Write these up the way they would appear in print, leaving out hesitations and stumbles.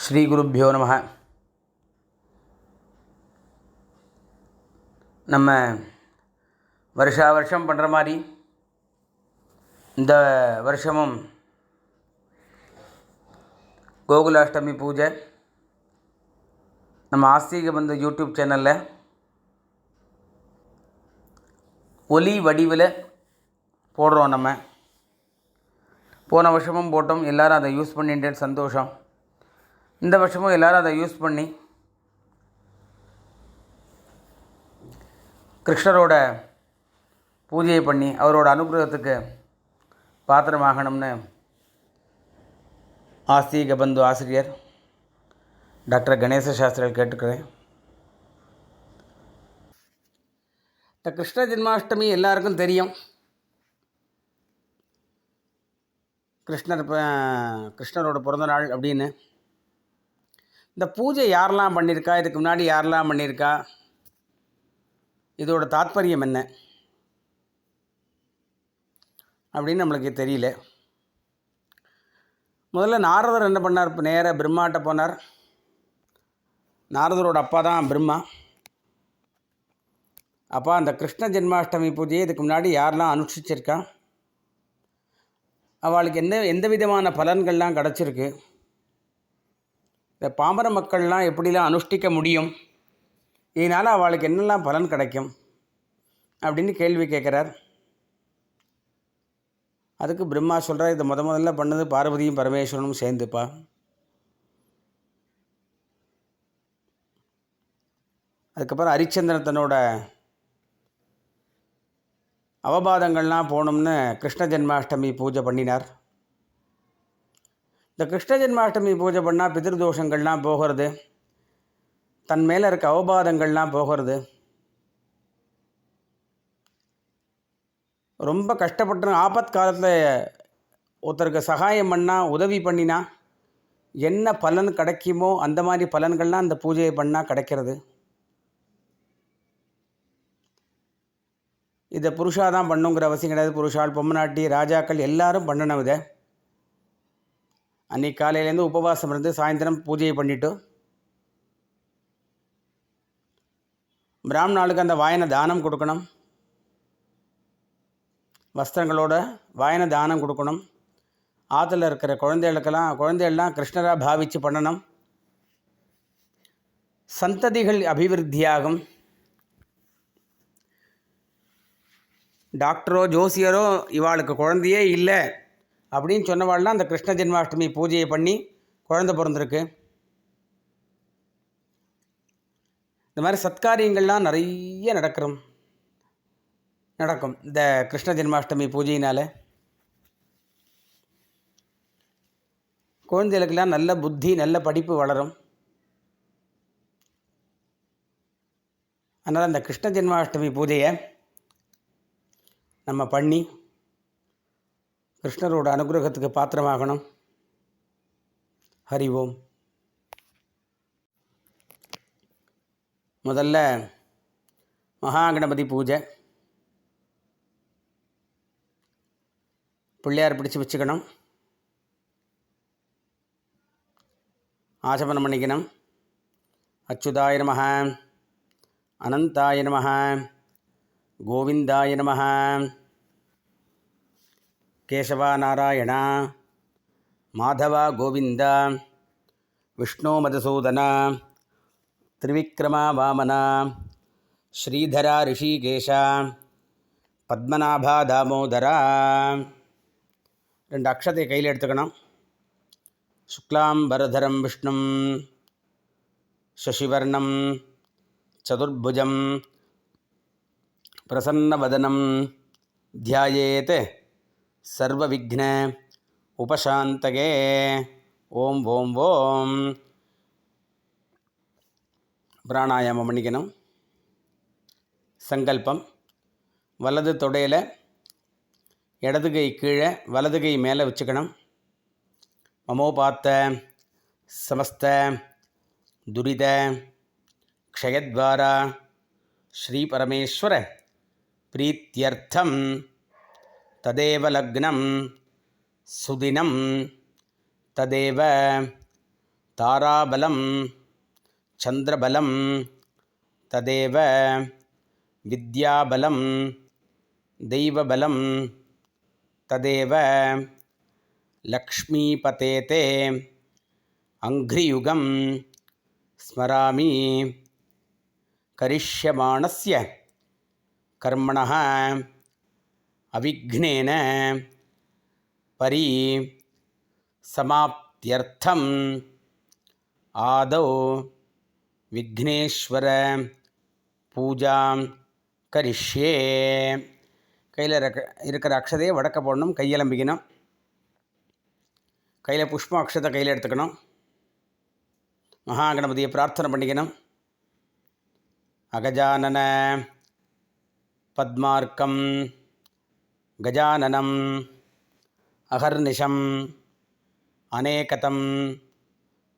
ஸ்ரீ குருப்பியோ நம. நம்ம வருஷா வருஷம் பண்ணுற மாதிரி இந்த வருஷமும் கோகுலாஷ்டமி பூஜை நம்ம ஆஸ்திக பந்து யூடியூப் சேனலில் ஒலி வடிவில் போடுறோம். நம்ம போன வருஷமும் போட்டோம், எல்லோரும் அதை யூஸ் பண்ணிட்டு சந்தோஷம். இந்த வருஷமும் எல்லோரும் அதை யூஸ் பண்ணி கிருஷ்ணரோட பூஜையை பண்ணி அவரோட அனுகிரகத்துக்கு பாத்திரமாகணும்னு ஆஸ்திக பந்து ஆசிரியர் டாக்டர் கணேச சாஸ்திரிகள் கேட்டுக்கிறேன். இந்த கிருஷ்ண ஜென்மாஷ்டமி எல்லாருக்கும் தெரியும். கிருஷ்ணரோட பிறந்தநாள் அப்படின்னு. இந்த பூஜை யாரெல்லாம் பண்ணியிருக்கா, இதுக்கு முன்னாடி யாரெல்லாம் பண்ணியிருக்கா, இதோட தாத்பரியம் என்ன அப்படின்னு நம்மளுக்கு தெரியல. முதல்ல நாரதர் என்ன பண்ணார், நேராக பிரம்மாட்ட போனார். நாரதரோட அப்பா தான் பிரம்மா. அப்பா, அந்த கிருஷ்ண ஜென்மாஷ்டமி பூஜையை இதுக்கு முன்னாடி யாரெல்லாம் அனுஷ்டிச்சிருக்கா, அவளுக்கு எந்த விதமான பலன்கள்லாம் கிடச்சிருக்கு, இந்த பாமர மக்கள்லாம் எப்படிலாம் அனுஷ்டிக்க முடியும், இதனால் அவளுக்கு என்னெல்லாம் பலன் கிடைக்கும் அப்படின்னு கேள்வி கேட்குறார். அதுக்கு பிரம்மா சொல்கிறார், இதை முதல்ல பண்ணது பார்வதியும் பரமேஸ்வரனும் சேர்ந்துப்பா. அதுக்கப்புறம் ஹரிச்சந்திரன் தன்னோட அவபாதங்கள்லாம் போகணும்னு கிருஷ்ண ஜென்மாஷ்டமி பூஜை பண்ணினார். இந்த கிருஷ்ண ஜென்மாஷ்டமி பூஜை பண்ணால் பிதிருதோஷங்கள்லாம் போகிறது, தன் மேலே இருக்க அவபாதங்கள்லாம் போகிறது. ரொம்ப கஷ்டப்பட்டு ஆபத் காலத்தில் ஒருத்தருக்கு சகாயம் பண்ணால், உதவி பண்ணினா என்ன பலன் கிடைக்குமோ அந்த மாதிரி பலன்கள்லாம் அந்த பூஜையை பண்ணால் கிடைக்கிறது. இதை புருஷாக தான் பண்ணுங்கிற அவசியம் கிடையாது. புருஷால், பொம்மநாட்டி, ராஜாக்கள் எல்லாரும் பண்ணணும். இதை அன்றைக்கி காலையிலேருந்து உபவாசம் இருந்து சாயந்தரம் பூஜையை பண்ணிவிட்டு பிராமணாளுக்கு அந்த வாயன தானம் கொடுக்கணும். வஸ்திரங்களோட வாயன தானம் கொடுக்கணும். ஆற்றுல இருக்கிற குழந்தைகள்லாம் கிருஷ்ணராக பாவித்து பண்ணணும். சந்ததிகள் அபிவிருத்தியாகும். டாக்டரோ ஜோசியரோ இவாளுக்கு குழந்தையே இல்லை அப்படின்னு சொன்னவாள்லாம் அந்த கிருஷ்ண ஜென்மாஷ்டமி பூஜையை பண்ணி குழந்தை பிறந்திருக்கு. இந்த மாதிரி சத்காரியங்கள்லாம் நிறைய நடக்கும் இந்த கிருஷ்ண ஜென்மாஷ்டமி பூஜையினால். குழந்தைகளுக்கெல்லாம் நல்ல புத்தி, நல்ல படிப்பு வளரும். அதனால் அந்த கிருஷ்ண ஜென்மாஷ்டமி பூஜையை நம்ம பண்ணி கிருஷ்ணரோட அனுகிரகத்துக்கு பாத்திரமாகணும். ஹரி ஓம். முதல்ல மகாகணபதி பூஜை. பிள்ளையார் பிடிச்சி வச்சுக்கணும். ஆசமனம் பண்ணிக்கணும். அச்சுதாய நமஹ, அனந்தாய நமஹ, கோவிந்தாய நமஹ, கேசவா நாராயணா, மாதவா கோவிந்தா, விஷ்ணு மதுசூதனா, திரிவிக்ரமா வாமனா, ஸ்ரீதரா ரிஷிகேஷா, பத்மநாபா தாமோதரா. 2 அக்ஷதை கையில் எடுத்துக்கணும். சுக்லாம் பரதரம் விஷ்ணும் சசிவர்ணம் சதுர்புஜம் பிரசன்னவதனம் தியாயேத் சர்வவிக்ன உபசாந்தகே. ஓம் ஓம் ஓம். பிராணாயாமம் பண்ணிக்கணும். சங்கல்பம். வலது தொடையில் இடது கை கீழே, வலது கை மேலே வச்சுக்கணும். மமோபாத்த சமஸ்த துரித க்ஷயத்வாரா ஸ்ரீ பரமேஸ்வர பிரீத்யர்த்தம் ததேவ லக்னம் சுதினம் ததேவ தாராபலம் சந்திரபலம் ததேவ வித்யாபலம் தெய்வபலம் ததேவ லக்ஷ்மீபதேதே அங்க்ரியுகம் ஸ்மராமி கரிஷ்யமாணஸ்ய கர்மணः அவிக்னேன பரி சமாப்த்யர்த்தம் ஆதௌ விக்னேஸ்வர பூஜாம் கரிஷ்யே. கையில் இருக்கிற அக்ஷதையை வடக்க போடணும், கையெலம்பிக்கணும். கையில் புஷ்பம் அக்ஷதை கையில் எடுத்துக்கணும். மகாகணபதியை பிரார்த்தனை பண்ணிக்கணும். அகஜானன பத்மார்க்கம் கஜானனம் அகர்நிஷம் அநேகதம்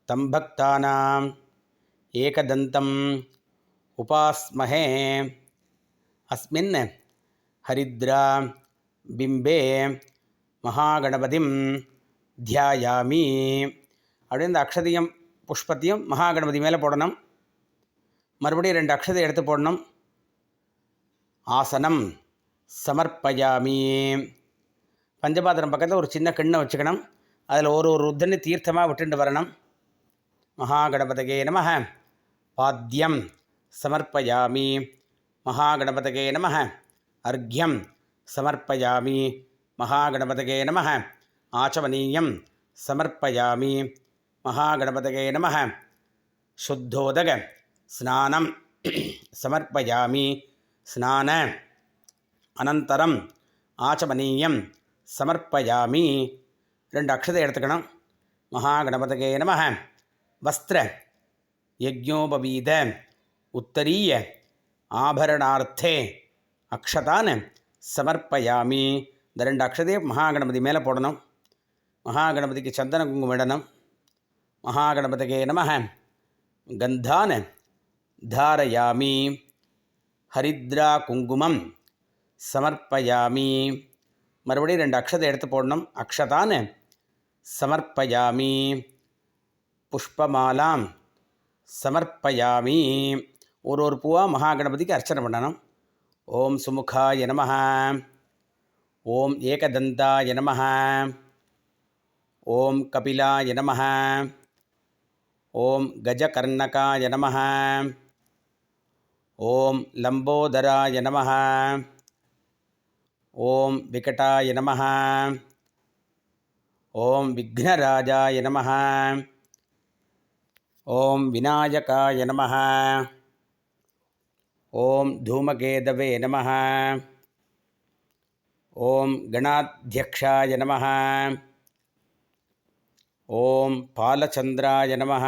தம்பக்தானாம் ஏகதந்தம் உபாஸ்மஹே அஸ்மின் ஹரித்ரா பிம்பே மகாகணபதிம் தியாயாமி. அப்படின்னு இந்த அக்ஷதையும் புஷ்பத்தையும் மகாகணபதி மேலே போடணும். மறுபடியும் 2 அக்ஷதை எடுத்து போடணும். ஆசனம் சமர்ப்பயாமி. பஞ்சபாத்திரம் பக்கத்தில் ஒரு சின்ன கிண்ணை வச்சுக்கணும். அதில் ஒரு ருத்தனி தீர்த்தமாக விட்டுட்டு வரணும். மகாகணபதகே நமஹ பாத்யம் சமர்ப்பயாமி. மகாகணபதகே நமஹ அர்க்யம் சமர்ப்பயாமி. மகாகணபதகே நமஹ ஆச்சமனீயம் சமர்ப்பயாமி. மகாகணபதகே நமஹ சுத்தோதக ஸ்நானம் சமர்ப்பயாமி. ஸ்நான அனந்தரம் ஆச்சமனீயம் சமர்ப்பயாமி. 2 அக்ஷதை எடுத்துக்கணும். மகாகணபதகே நமஹ வஸ்திர யஜ்ஞோபவீத உத்தரீய ஆபரணார்த்தே அக்ஷதான் சமர்ப்பயாமி. இந்த 2 அக்ஷதையை மகாகணபதி மேலே போடணும். மகாகணபதிக்கு சந்தன குங்குமம் இடணும். மகாகணபதகே நமஹ கந்தான் தாரயாமி. ஹரித்ரா குங்குமம் சமர்ப்பயாமி. மறுபடியும் 2 அக்ஷதை எடுத்து போடணும். அக்ஷதான் சமர்ப்பயாமி. புஷ்பமாலாம் சமர்ப்பயாமி. ஒரு பூவாக மகாகணபதிக்கு அர்ச்சனை பண்ணணும். ஓம் சுமுகாய நமஹ, ஓம் ஏகதந்தாய நமஹ, ஓம் கபிலாய நமஹ, ஓம் கஜகர்ணகாய நமஹ, ஓம் லம்போதராய நமஹ, ஓம் விகடாய நமஹ, ஓம் விக்னராஜாய நமஹ, ஓம் விநாயகாய நமஹ, ஓம் தூமகேதவே நமஹ, ஓம் கணாத்யக்ஷாய நமஹ, ஓம் பாலச்சந்திராய நமஹ,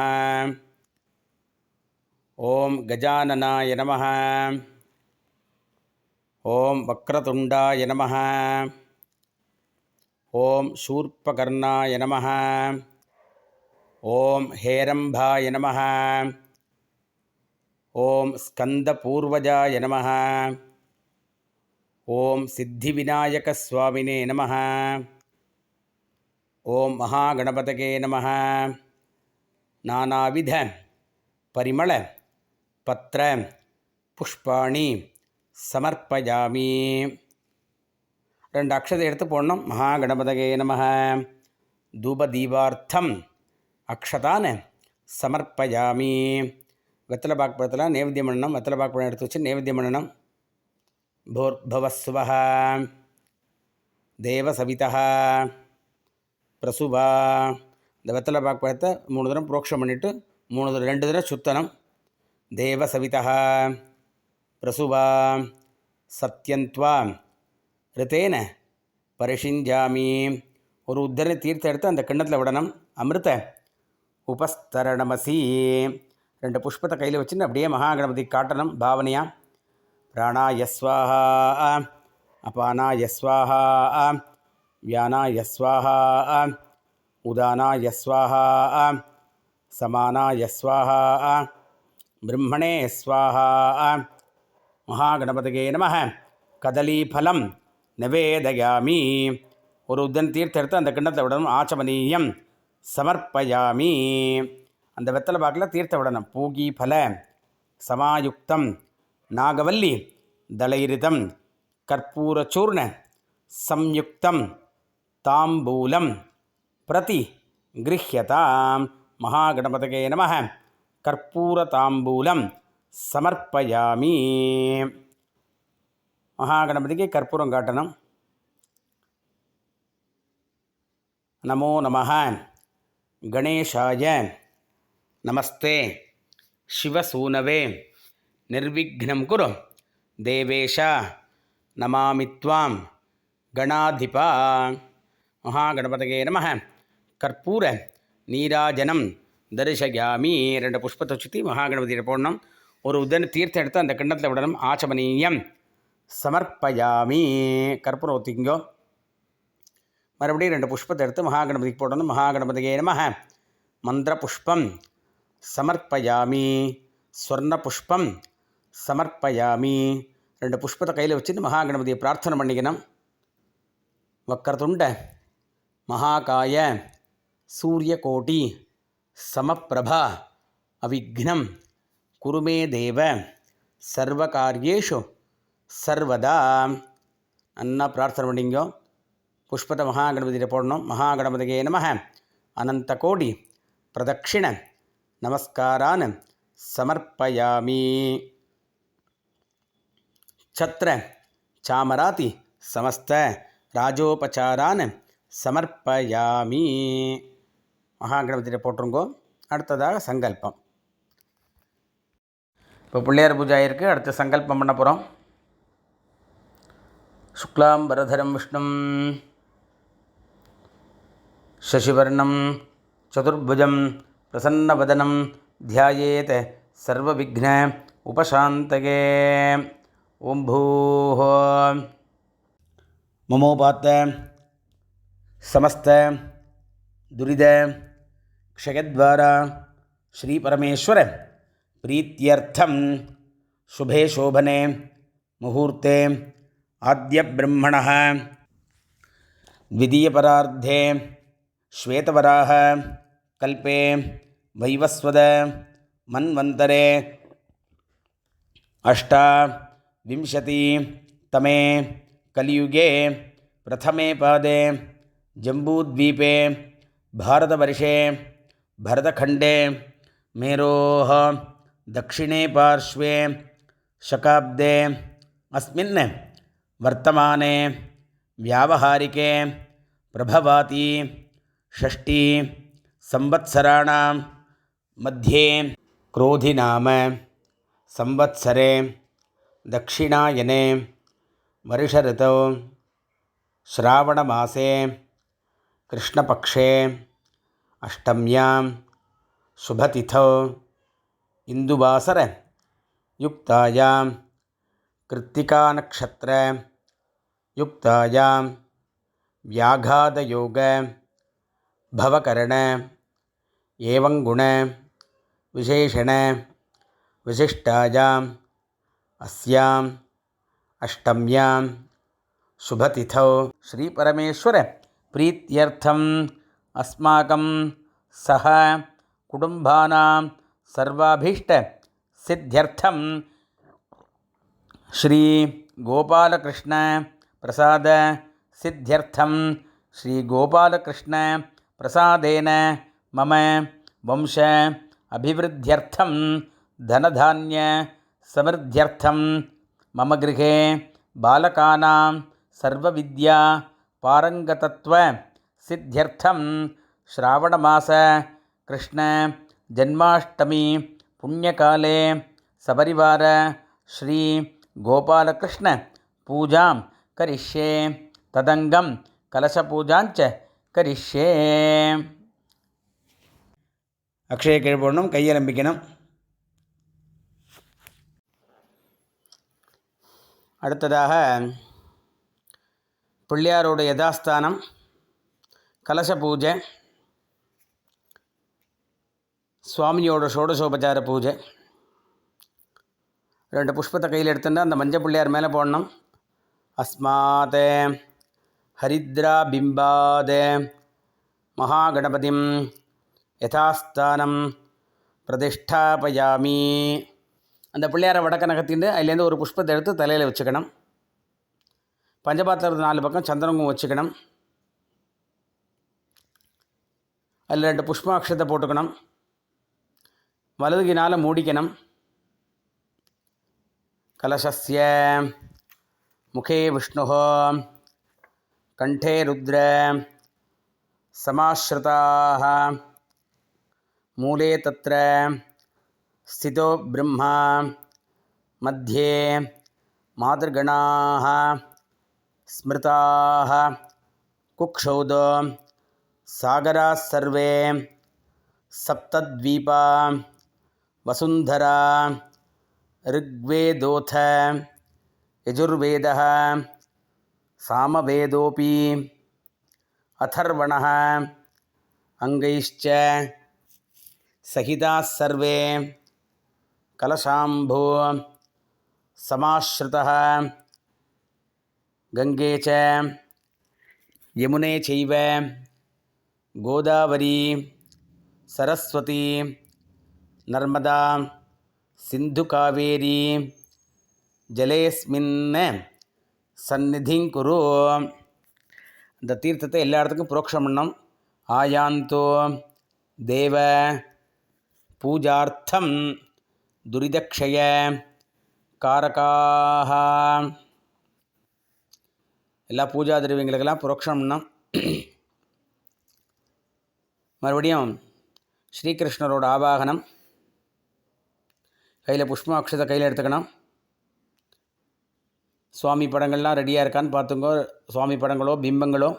ஓம் கஜானனாய நமஹ, ஓம் வக்ரதுண்டாய நமஹ, ஓம் சூர்பகர்ணாய நமஹ, ஓம் ஹேரம்பாய நமஹ, ஓம் ஸ்கந்தபூர்வஜாய நமஹ, ஓம் சித்திவிநாயகஸ்வாமினே நமஹ, ஓம் மகாகணபதகே நமஹ. நானாவித பரிமள பத்ர புஷ்பாணி சமர்ப்பயாமி. 2 அக்ஷதை எடுத்து போடணும். மகாகணபதகே நமஹ தூபதீபார்த்தம் அக்ஷதான் சமர்ப்பயாமி. வெத்தலை பாக்குப்பழத்தில் நைவேத்தியம் பண்ணணும். வெத்தலை பாக்குப்பழம் எடுத்து வச்சு நைவேத்தியம் பண்ணணும். பூர்பவஸ்வஹ தேவசவிதா பிரசுவா. இந்த வெத்தலை பாக்குப்பழத்தை 3 தடவை புரோக்ஷம் பண்ணிவிட்டு 2 தடவை சுத்தனம். தேவசவிதா பிரசுவா சத்யந்த்வா ரித்தேன பரிஷிஞ்சாமி. ஒரு உத்தரணி தீர்த்தம் எடுத்து அந்த கிண்ணத்தில் விடணும். அமிர்த உபஸ்தரணமசி. 2 புஷ்பத்தை கையில் வச்சுன்னு அப்படியே மகாகணபதி காட்டணும் பாவனையாக. பிராணாய ஸ்வாஹா, அபானாய ஸ்வாஹா, வியானாய ஸ்வாஹா, உதானாய ஸ்வாஹா, சமானாய ஸ்வாஹா, பிரம்மணே ஸ்வாஹா. மகாகணபதகே நமஹ கதலீஃபலம் நிவேதயாமி. ஒரு உத்தன் தீர்த்தம் எடுத்து அந்த கிண்ணத்தை விடணும். ஆச்சமனீயம் சமர்ப்பயாமி. அந்த வெத்தலை பாக்கில் தீர்த்த விடணும். பூகி பல சமாயுக்தம் நாகவல்லி தளைரிதம் கற்பூரச்சூர்ண சம்யுக்தம் தாம்பூலம் பிரதி கிருஹ்யதாம். மகாகணபதகே நமः. கற்பூர தாம்பூலம் சமர்ப்பயாமி. மகாகணபதிக்கு கற்பூரம் காட்டணும். நமோ நமः கணேஷாய நமஸ்தே சிவசூனவே நிர்விக்னம் குரு தேவேஷ நமாமி த்வாம் கணாதிபா. மகாகணபதகே நமः. கற்பூர நீராஜனம் தரிசயாமி. 2 புஷ்பத்தை சுற்றி மகாகணபதியில் போடணும். ஒரு உதன தீர்த்தம் எடுத்து அந்த கிண்ணத்தில் விடணும். ஆச்சமனீயம் சமர்ப்பயாமி. கற்பூரம் ஊற்றிங்கோ. மறுபடியும் 2 புஷ்பத்தை எடுத்து மகாகணபதிக்கு போடணும். மகாகணபதியே நமः. மந்திர புஷ்பம் சமர்ப்பயாமி. ஸ்வர்ண புஷ்பம் சமர்ப்பயாமி. 2 புஷ்பத்தை கையில் வச்சுட்டு மகாகணபதியை பிரார்த்தனை பண்ணிக்கணும். வக்கரதுண்ட மகாகாய சூரியகோட்டி சமப்பிரபா அவிக்னம் குருமே தேவ சர்வகாரியேஷு சர்வதா. அண்ணா பிரார்த்தனை பண்ணிங்கோ. புஷ்பத்தை மகாகணபதியில் போடணும். மகாகணபதியே நமः. அனந்த கோடி பிரதட்சிண நமஸ்காரான் சமர்ப்பயாமி. சத்ர சாமராதி சமஸ்த ராஜோபச்சாரான் சமர்ப்பயாமி. மகாகணபதியில் போட்டுருங்கோ. அடுத்ததாக சங்கல்பம். இப்போ பிள்ளையார் பூஜை ஆகிருக்கு. அடுத்த சங்கல்பம் பண்ண போகிறோம். சுக்லாம் வரதரம் விஷ்ணும் சசிவர்ணம் சதுர்புஜம் பிரசன்னவதனம் தியாயேத் சர்வவிக்ன உபசாந்தகே. ஓம் பூஹ மமோபாத்த சமஸ்த துரித க்ஷயத்வாரா ஸ்ரீ பரமேஸ்வர பிரீத்யர்த்தம் சுபே சோபனே முகூர்த்தே ஆத்ய பிரம்மணः த்விதீயபரார்த்தே ஸ்வேதவராஹ கல்பே வைவஸ்வத மன்வந்தரே அஷ்டாவிம்சதி தமே கலியுगे பிரதமே பாதே ஜம்பூத்வீபே பாரதவர்ஷே பரதखण्डे मेरोः दक्षिणे पार्श्वे शकाब्दे अस्मिन् वर्तमाने व्यावहारिके प्रभवाति षष्ठी संवत्सराणां मध्ये क्रोधिनाम संवत्सरे दक्षिणायने वर्षऋतौ श्रावणमासे कृष्णपक्षे अष्टम्यां शुभतिथौ इंदुवासर युक्तायां कृत्तिकानक्षत्र युक्तायां व्याघातयोग भवकरण एवं गुण विशेषण विशिष्टायां अस्यां अष्टम्यां शुभतिथौ श्री परमेश्वर प्रीत्यर्थम अस्माकं सह कुटुंबानां सर्वाभीष्ट सिद्ध्यर्थम श्री गोपालकृष्ण प्रसाद सिद्ध्यर्थम श्री गोपालकृष्ण प्रसादेन मम वंश अभिवृद्ध्यर्थम धनधान्य समृद्ध्यर्थम मम गृहे बालकानां सर्वविद्या पारंगतत्व सिद्ध्यर्थम श्रावणमास कृष्ण जन्माष्टमी पुण्यकाले सपरिवार श्री गोपालकृष्ण पूजां करिष्ये तदंगम कलशपूजांच करिष्ये. अक्षय केळ्पोडணும், கையலம்பிக்கணும். அடுத்ததாக பிள்ளையாரோட யதாஸ்தானம், கலச பூஜை, சுவாமியோட ஷோடசோபச்சார பூஜை. 2 புஷ்பத்தை கையில் எடுத்துட்டு அந்த மஞ்சள் பிள்ளையார் மேலே போடணும். அஸ்மாத் ஹரித்ரா பிம்பாத் மகாகணபதிம் யதாஸ்தானம் பிரதிஷ்டாபயாமி. அந்த பிள்ளையாரை வடக்க நகர்த்திட்டு அதுலேருந்து ஒரு புஷ்பத்தை எடுத்து தலையில் வச்சுக்கணும். பஞ்சபாத்திரத்து 4 பக்கம் சந்திரங்கும் வச்சுக்கணும். அதில் 2 புஷ்பாட்சத்தை போட்டுக்கணும். வலதுகினால் மூடிக்கணும். கலசஸ்ய முகே விஷ்ணு கண்டே ருத்ர சமாஸ்ருதாக மூலே தத்ர ஸ்திதோ பிரம்மா மத்தியே மாதர்கணாः ஸ்மிருதாः குக்ஷௌதோ சாகராः சர்வே சப்தத்வீபா வசுந்தரா ऋग्वेदोऽथ यजुर्वेदः सामवेदोऽपि अथर्वणः अङ्गैश्च सहिताः सर्वे कलशाम्भो समाश्रितः गङ्गे च यमुने चैव गोदावरी सरस्वती नर्मदा சிந்து காவேரி ஜலேஸ்மின் சந்நிதிங் குரு. அந்த தீர்த்தத்தை எல்லா இடத்துக்கும் புரோக்ஷம் பண்ணோம். ஆயாந்தோ தேவ பூஜார்த்தம் துரிதக்ஷய காரகாக. எல்லா பூஜா திரவியங்களுக்கெல்லாம் புரோக்ஷம் பண்ணோம். மறுபடியும் ஸ்ரீகிருஷ்ணரோட ஆவாகனம். கையில் புஷ்பாட்சத்தை கையில் எடுத்துக்கணும். சுவாமி படங்கள்லாம் ரெடியாக இருக்கான்னு பார்த்துங்கோ. சுவாமி படங்களோ பிம்பங்களோ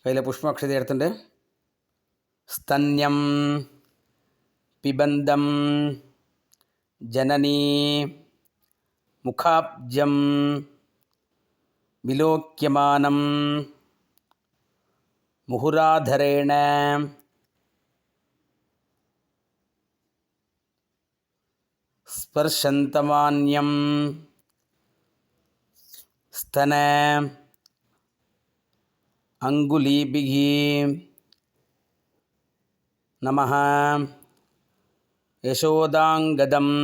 கையில் புஷ்பாட்சத்தை எடுத்துட்டு ஸ்தன்யம் பிபந்தம் ஜனனி முகாப்ஜம் விலோக்கியமானம் முகுராதரேண ஸ்பர்ஷந்தமான்யம் ஸ்தன அங்குலீபிகி நமः யசோதாங்கதம்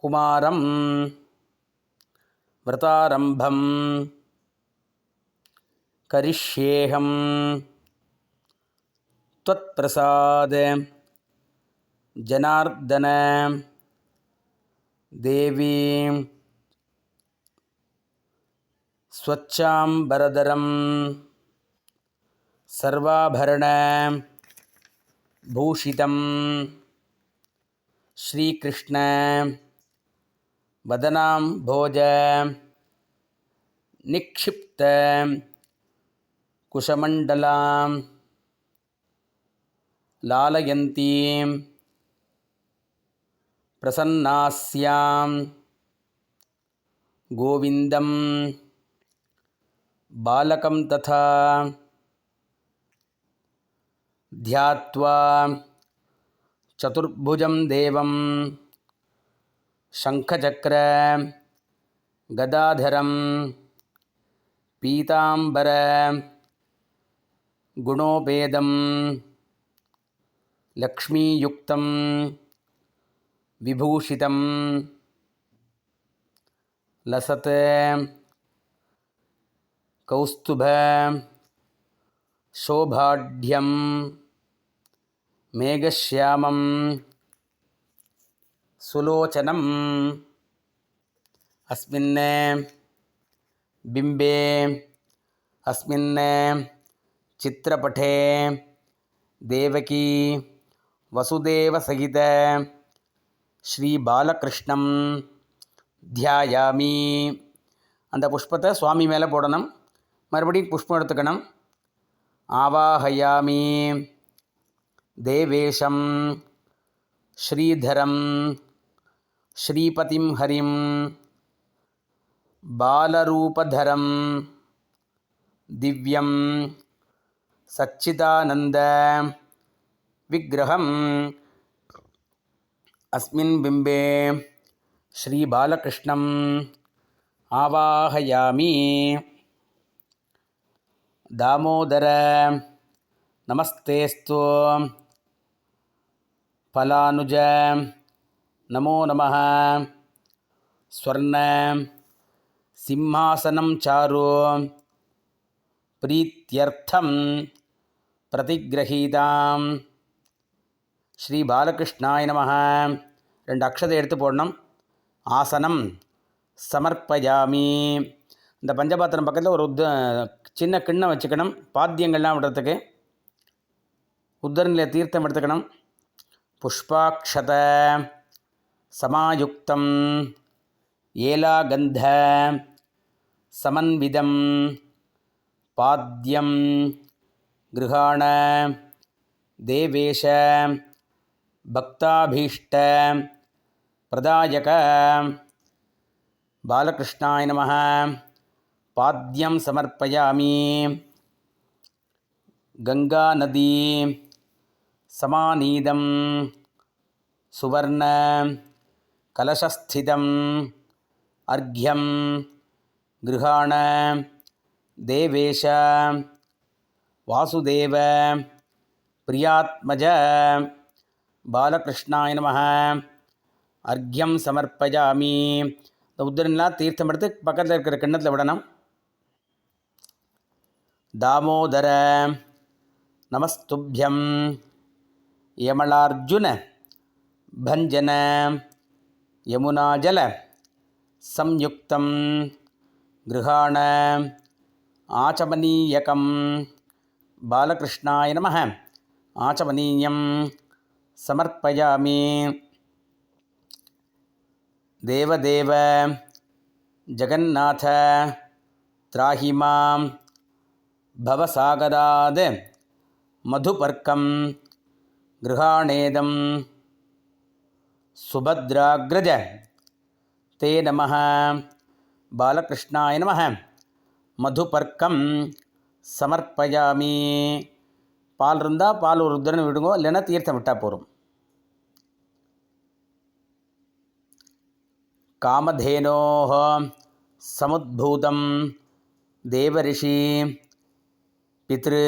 குமாரம் விரதாரம்பம் கரிஷ்யேஹம் त्वत्प्रसाद जनार्दन देवी स्वच्छांबरधरं सर्वाभरण भूषितं श्रीकृष्ण वदनाम्भोज निक्षिप्त कुशमण्डलां लालयन्तीं प्रसन्नास्यां गोविन्दं बालकं तथा ध्यात्वा चतुर्भुजं देवं शङ्खचक्र गदाधरं पीताम्बर गुणोपेदं लक्ष्मीयुक्तं विभूषितं लसत् कौस्तुभ शोभाढ्यं मेघश्यामं सुलोचनम् अस्मिन् बिम्बे अस्मिन् चित्रपटे देवकी वसुदेवसहित श्री बालकृष्णं ध्यायामि. அந்த புஷ்பத்தை சுவாமி மேலே போடணும். மறுபடியும் புஷ்பம் எடுத்துக்கணும். ஆவாஹயாமி தேவேஷம் ஸ்ரீதரம் ஸ்ரீபதிம் ஹரிம் பாலரூபதரம் திவ்யம் சச்சிதானந்த விக்கிரகம் अस्मिन् बिम्बे श्री बालकृष्णं आवाहयामि. दामोदर நமஸ்தேஸ்து பலானுஜ நமோ நமः. ஸ்வர்ண சிம்மாசனம் சாரு பிரீத்யர்த்தம் பிரதிகிரகீதாம் ஸ்ரீ பாலகிருஷ்ணாய நமः. 2 அக்ஷதை எடுத்து போடணும். ஆசனம் சமர்ப்பயாமி. இந்த பஞ்சபாத்திரம் பக்கத்தில் ஒரு சின்ன கிண்ணம் வச்சுக்கணும், பாத்தியங்கள்லாம் விடுறதுக்கு. உத்தரநிலை தீர்த்தம் எடுத்துக்கணும். புஷ்பாக்ஷத சமாயுக்தம் ஏலாகந்த சமன்விதம் பாத்யம் கிருஹாண தேவேஷ பக்தாபீஷ்ட பிரதாயக பாலகிருஷ்ணாய நமः. பாத்யம் சமர்ப்பயாமி. கங்கா நதி சமாநீதம் சுவர்ண கலசஸ்திதம் அர்க்யம் கிருஹாண தேவேஷ வாசுதேவ பிரியாத்மஜ பாலகிருஷ்ணாய நமः. அர்க்யம் சமர்ப்பயாமி. இந்த உத்தரன்லாம் தீர்த்தம் எடுத்து பக்கத்தில் இருக்கிற கிண்ணத்தில் விடணும். தாமோதர நமஸ்துப்யம் யமளார்ஜுன பஞ்சன யமுனாஜல சம்யுக்தம் கிருஹாண ஆச்சமனீயகம் பாலகிருஷ்ணாய நமः. ஆச்சமனீயம் சமர்ப்பயாமி. தேவதேவ ஜகந்நாத த்ராஹி மாம் பவசாகராத் மதுபர்க்கம் கிருஹாணேதம் சுபத்ராக்ரஜ தே நமः. பாலகிருஷ்ணாய நமः. மதுபர்க்கம் சமர்ப்பயாமி. பால் இருந்தால் பால் ஒரு உத்தரன் விடுங்கோ, இல்லைன்னா தீர்த்தம் விட்டால் போகும். காமதேனோஹ சமுத்பூதம் தேவரிஷி பித்ரு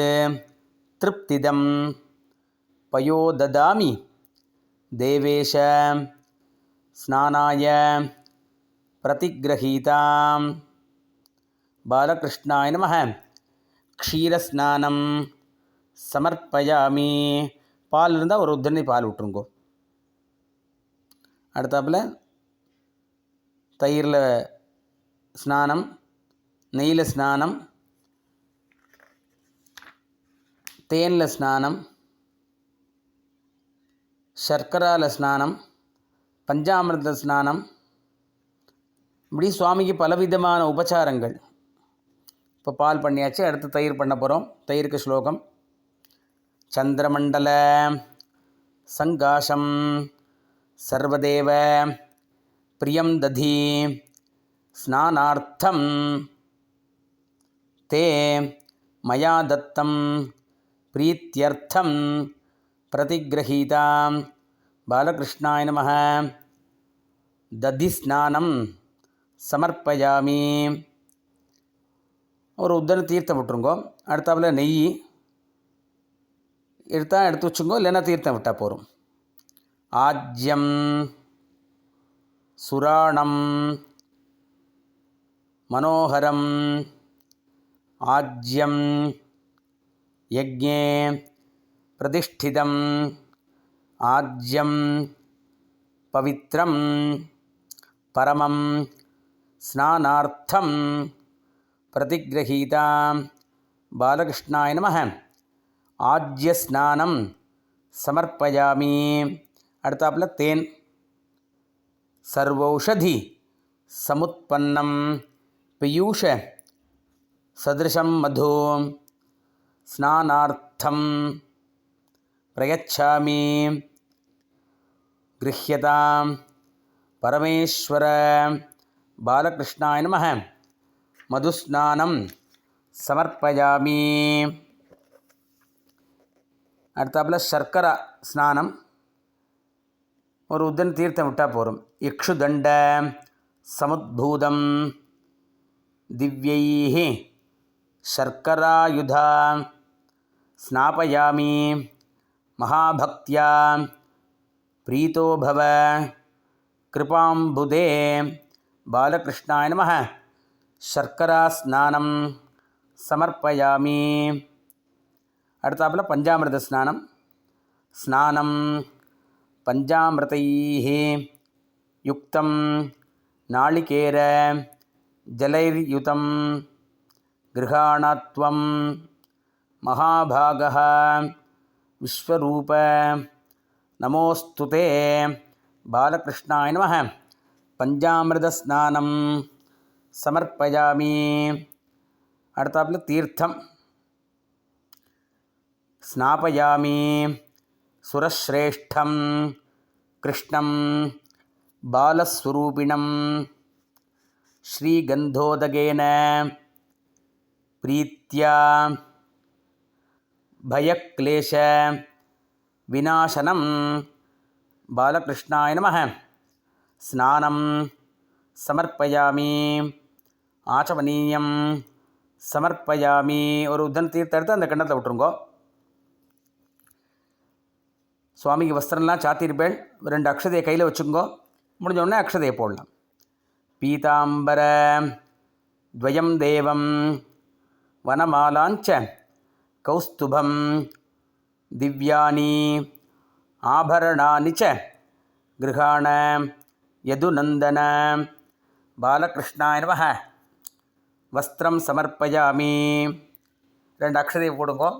திருப்திதம் பயோததாமி தேவேஷ ஸ்நானாய பிரதிகிரகீதாம் பாலகிருஷ்ணாய நமः. க்ஷீரஸ்நானம் சமர்ப்பயாமி. பால் இருந்தால் ஒரு உத்தரணி பால் விட்டுருங்கோ. அடுத்தாப்பில் தயிரில் ஸ்நானம், நெய்யில் ஸ்நானம், தேனில் ஸ்நானம், சர்க்கராவில் ஸ்நானம், பஞ்சாமிர்த ஸ்நானம், இப்படி சுவாமிக்கு பலவிதமான உபச்சாரங்கள். இப்போ பால் பண்ணியாச்சு, அடுத்து தயிர் பண்ண போகிறோம். தயிருக்கு ஸ்லோகம். சந்திரமண்டல சங்காசம் சர்வதேவ பிரியம் ததி ஸ்நானார்த்தம் தே மயா தத்தம் பிரீத்யர்த்தம் பிரதிகிரகீதாம் பாலகிருஷ்ணாய நமः. ததி ஸ்நானம் சமர்ப்பயாமி. ஒரு உத்தர தீர்த்தம் விட்டுருங்கோ. அடுத்தாப்பில் நெய் எடுத்து வச்சுங்கோ, இல்லைன்னா தீர்த்தம் விட்டால் போகும். ஆஜ்யம் சுராணம் மனோகரம் ஆஜ்யம் யஜ்ஞே பிரதிஷ்டிதம் ஆஜ்யம் பவித்ரம் பரமம் ஸ்நானார்த்தம் பிரதிகிரகீதாம் பாலகிருஷ்ணாய நமः. ஆஜ்யஸ்நானம் சமர்ப்பயாமி. அடுத்தாப்பில் தேன். சர்வௌஷதி சமுத்பன்னம் பியூஷ சதிருஷம் மது ஸ்நானார்த்தம் பிரயச்சாமி. கிருஹ்யதாம் பரமேஸ்வர பாலகிருஷ்ணாய நமः. மதுஸ்நானம் சமர்ப்பயாமி. அடுத்தாப்பில் சர்க்கரா ஸ்நானம். ஒரு உத்தன் தீர்த்தம் விட்டால் போகும். இக்ஷுதண்ட சமுத்பூதம் திவ்யைः சர்க்கராயுதா ஸ்நாபயாமி மகாபக்தியா பிரீதோ பவ கிருபாம்புதே பாலகிருஷ்ணாய நமः சர்க்கரா ஸ்நானம் சமர்ப்பயாமி. அடுத்தாப்புல பஞ்சாமிர்த ஸ்நானம். ஸ்நானம் பஞ்சாமிர்தைः யுக்தம் நாளிகேர ஜலைர்யுதம் கிருஹாணத்வம் மகாபாகः விஸ்வரூப நமோஸ்துதே பாலகிருஷ்ணாய நமः பஞ்சாமிர்த ஸ்நானம் சமர்ப்பயாமி. அடுத்தாப்புல தீர்த்தம். ஸ்நாபயாமி சுரஸ்ரேஷ்டம் கிருஷ்ணம் பாலஸ்வரூபிணம் ஸ்ரீகந்தோதகேன பிரீத்யா பயக்லேஷ விநாசனம் பாலகிருஷ்ணாய நமः ஸ்நானம் சமர்ப்பயாமி ஆச்சமனீயம் சமர்ப்பயாமி. ஒரு உத்தன தீர்த்தம் எடுத்து அந்த கிண்ணத்தில் விட்டுருங்கோ. சுவாமிக்கு வஸ்திரம்லாம் சாத்திருப்பேன். 2 அக்ஷதையை கையில் வச்சுக்கோ. முடிஞ்ச உடனே அக்ஷதையை போடலாம். பீதாம்பர துவயம் தேவம் வனமாலாஞ்ச கௌஸ்துபம் திவ்யானி ஆபரணானி ச கிருஹாண யதுநந்தன பாலகிருஷ்ணாய நமः வஸ்திரம் சமர்ப்பயாமி. 2 அக்ஷதையை போடுங்கோ.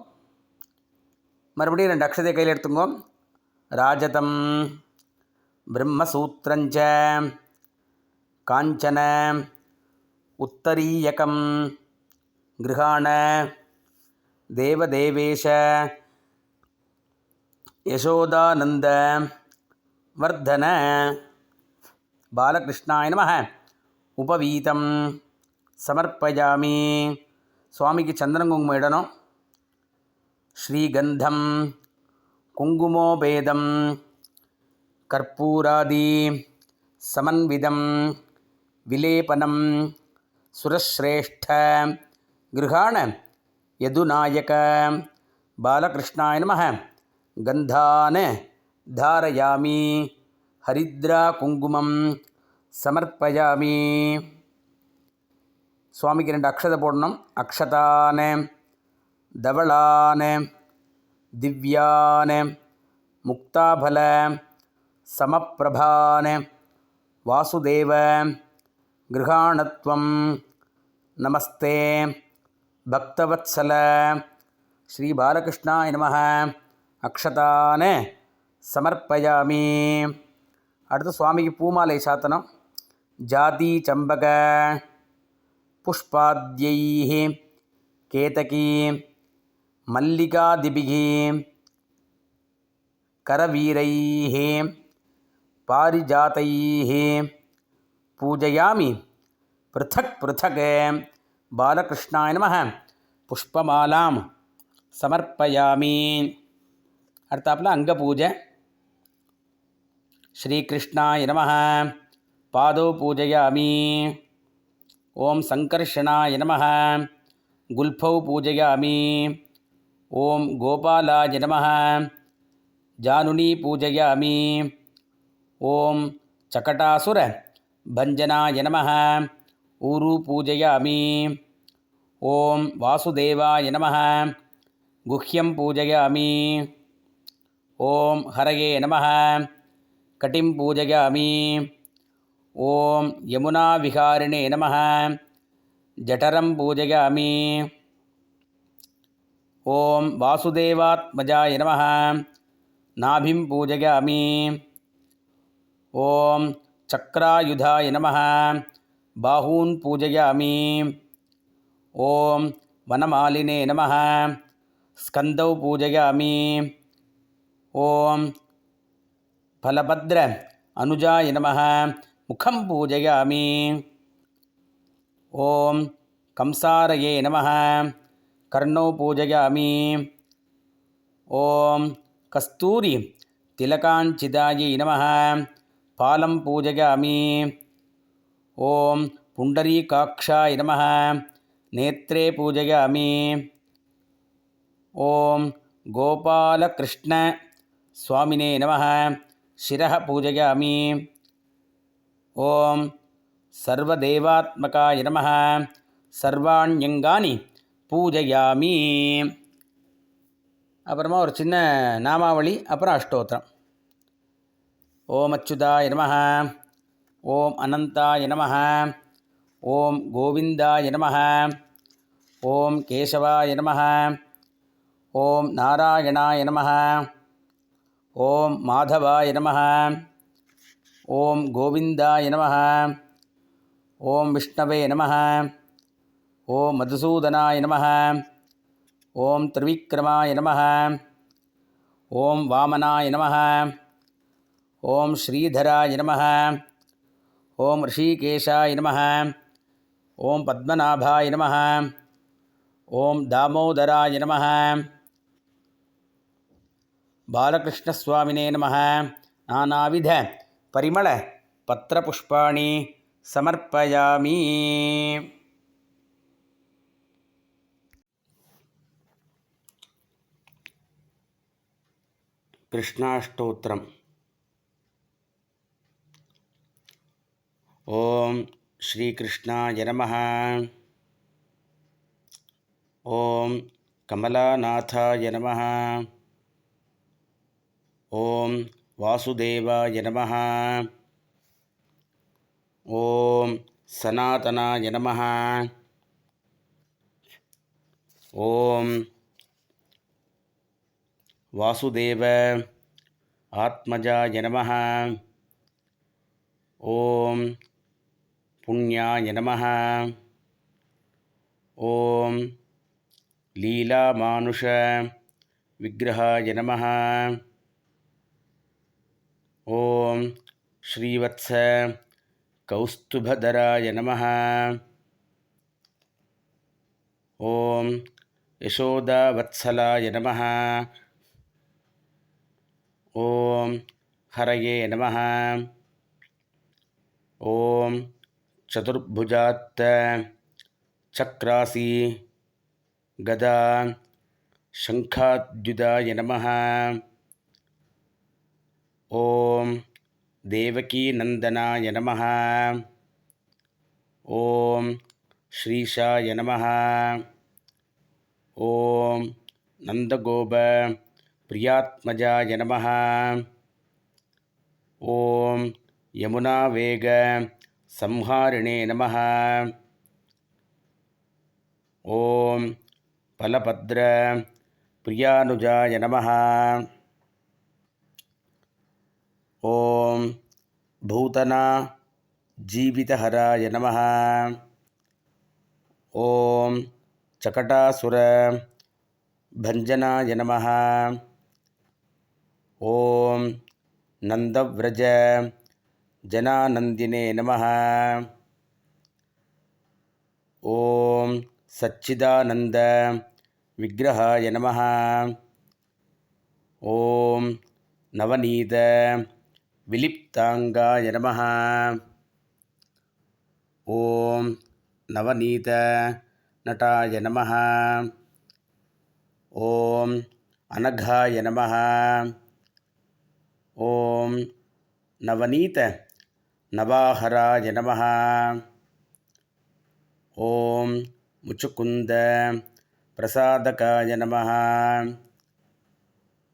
மறுபடியும் 2 அக்ஷதையை கையில் எடுத்துங்கோ. ராஜதம் பிரம்மசூத்திரஞ்ச காஞ்சன உத்தரீயகம் கிருஹாண தேவதேவேஷ யசோதானந்த வர்தன பாலகிருஷ்ணாய நமः உபவீதம் சமர்ப்பயாமி. சுவாமிக்கு சந்திரன் குங்குமம் இடணும். ஸ்ரீகந்தம் குங்குமோபேதம் கற்பூராதி சமன்விதம் விலேபனம் சுரஸ்ரேஷ்ட கிருஹாண யதுநாயக பாலகிருஷ்ணாய நமः கந்தான தாரயாமி ஹரித்ரா குங்குமம் சமர்ப்பயாமி. சுவாமிக்கு 2 அக்ஷதை போடணும். அக்ஷதான தவளான திவ்யான முக்தாபல சமப்பிரபான வாசுதேவ கிருஹாணத்வம் நமஸ்தே பக்தவத்சல ஸ்ரீ பாலகிருஷ்ணாய நமः அக்ஷதான சமர்ப்பயாமி. அடுத்து சுவாமிக்கு பூமாலை சாத்தனம். ஜாதி சம்பக புஷ்பாத்யைः கேதகி மல்லிகாதிபிः கரவீரைः பாரிஜாதைः பூஜயாமி பிருத்தக் பிருத்தக் பாலகிருஷ்ணாய நமः புஷ்பமாலாம் சமர்ப்பயாமி. அடுத்தாப்புல அங்க பூஜை. ஸ்ரீகிருஷ்ணாய நமः பாதோ பூஜயாமி. ஓம் சங்கர்ஷணாய நமः குல்பௌ பூஜயாமி. ஓம் கோபாலாய நமः ஜானுனி பூஜயாமி. ஓம் சகடாசுர பஞ்சனாய நமः ஊரு பூஜயாமி. ஓம் வாசுதேவாய நமः குஹ்யம் பூஜயாமி. ஓம் ஹரயே நமः கட்டிம் பூஜயாமி. ஓம் யமுனா விஹாரிணே நமः ஜடரம் பூஜயாமி. ஓம் வாசுதேவாத்மஜாய நமः நாபிம் பூஜயாமி. ஓம் சக்ராயுதாய நமः பாஹூன் பூஜயாமி. ஓம் வனமாலினே நமः ஸ்கந்தௌ பூஜயாமி. ஓம் பலபத்ர அனுஜாய நமः முகம் பூஜயாமி. ஓம் கம்சாரயே நமः கர்ணௌ பூஜயாமி. ஓம் கஸ்தூரி திலகாஞ்சிதாயை நமः பாலம் பூஜயாமி. ஓம் புண்டரீகாக்ஷாய நமः நேத்ரே பூஜயாமி. ஓம் கோபாலகிருஷ்ண சுவாமினே நமः சிரः பூஜயாமி. ஓம் சர்வதேவாத்மகாய நமः சர்வாண்யங்கானி பூஜயாமி. அப்புறமா ஒரு சின்ன நாமாவளி, அப்புறம் அஷ்டோத்திரம். ஓம் அச்சுதாய நமः, ஓம் அனந்தாய நமः, ஓம் கோவிந்தாய நமः, ஓம் கேசவாய நமः, ஓம் நாராயணாய நமः, ஓம் மாதவாய நமः, ஓம் கோவிந்தாய நமः, ஓம் விஷ்ணவே நமः, ஓம் மதுசூதனாய நமः, ஓம் திரிவிக்ரமாய நமः, ஓம் வாமனாய நமः, ஓம் ஸ்ரீதராய நமः, ஓம் ரிஷிகேஷாய நமः, ஓம் பத்மநாபாய நமः, ஓம் தாமோதராய நமः, பாலகிருஷ்ணசுவாமினே நமः. நானாவித பரிமள பத்திரபுஷ்பாணி சமர்ப்பயாமி. கிருஷ்ணாஷ்டோத்திரம். ஓம் ஸ்ரீகிருஷ்ணாய நமः. ஓம் கமலாநாதாய நமः. ஓம் வாசுதேவாய நமः. ஓம் சனாதனாய நமः. ஓம் வாசுதேவ ஆத்மஜாய நமः. ஓம் புண்ணியாய நமः. ஓம் லீலாமானுஷ விக்கிரகாய நமः. ஓம் ஸ்ரீவத்ஸ கௌஸ்துபதராய நமः. ஓம் யசோதாவத்சலாய நமः. ஓம் ஹரயே நமः. ஓம் சதுர்புஜாத்த சக்ராசி கதா சங்காத்யுதாய நமः. ஓம் தேவகீநந்தனாய நமः. ஓம் ஸ்ரீஷாய நமः. ஓம் நந்தகோப பிரியாத்மஜாய நமः. ஓம் யமுனாவேக சம்ஹாரிணே நமः. ஓம் பலபத்ர பிரியானுஜாய நமः. ஓம் பூதனா ஜீவிதஹராய நமः. ஓம் சகடாசுர பஞ்சனாய நமः. ஓம் நந்தவ்ரஜ ஜனானந்தினே நமः. ஓம் சச்சிதானந்த விக்கிரகாய நமः. ஓம் நவநீத விலிப்தாங்காய நமः. ஓம் நவநீத நட்டாய நமः. ஓம் அனகாய நமः. ஓம் நவநீத நவாஹராய நமः. ஓம் முச்சுக்குந்த பிரசாதகாய நமः.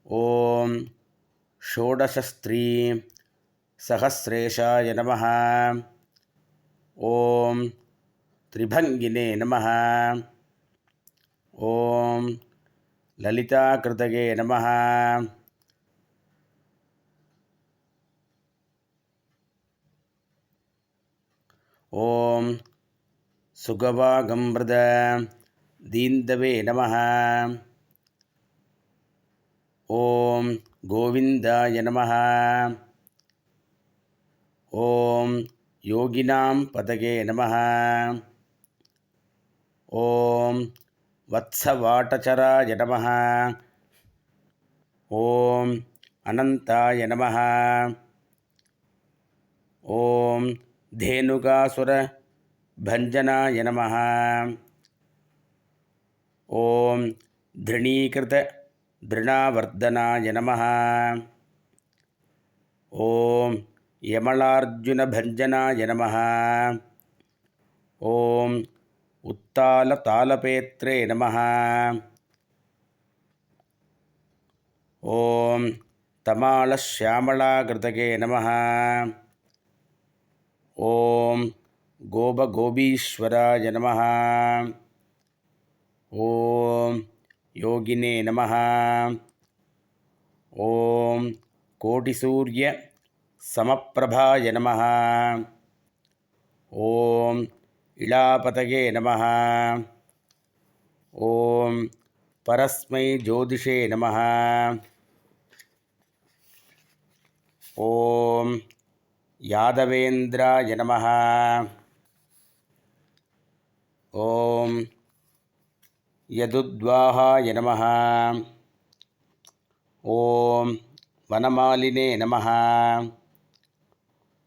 ஓம் ஷோடசஸ்திரீ சஹஸ்ரேஷாய நமः. ஓம் திரிபங்கினே நமः. ஓம் லலிதாகிருதகே நமः. ஓம் சுகவாகம்பிரத தீந்தவே நமः. ஓம் கோவிந்தாய நமः. ஓம் யோகினாம் பதகே நமः. ஓம் வத்சவாட்டச்சராய நமः. ஓம் அனந்தாய நமः. ஓம் தேனுகாசுர பஞ்சனாய நமः. ஓம் धृणीकृत दृणावर्धनाय नमः। ॐ यमलार्जुनभञ्जनाय नमः। ॐ उत्तालतालपेत्रे नमः। ॐ तमालश्यामलाकृतके नमः। ॐ गोपगोपीश्वराय नमः। ॐ योगिने नमः। ॐ कोटिसूर्यसमप्रभाय नमः। ॐ इलापतये नमः। ॐ परस्मै ज्योतिषे नमः। ॐ यादवेन्द्राय नमः। ॐ यदुद्वाहाय नमः। ॐ वनमालिने नमः।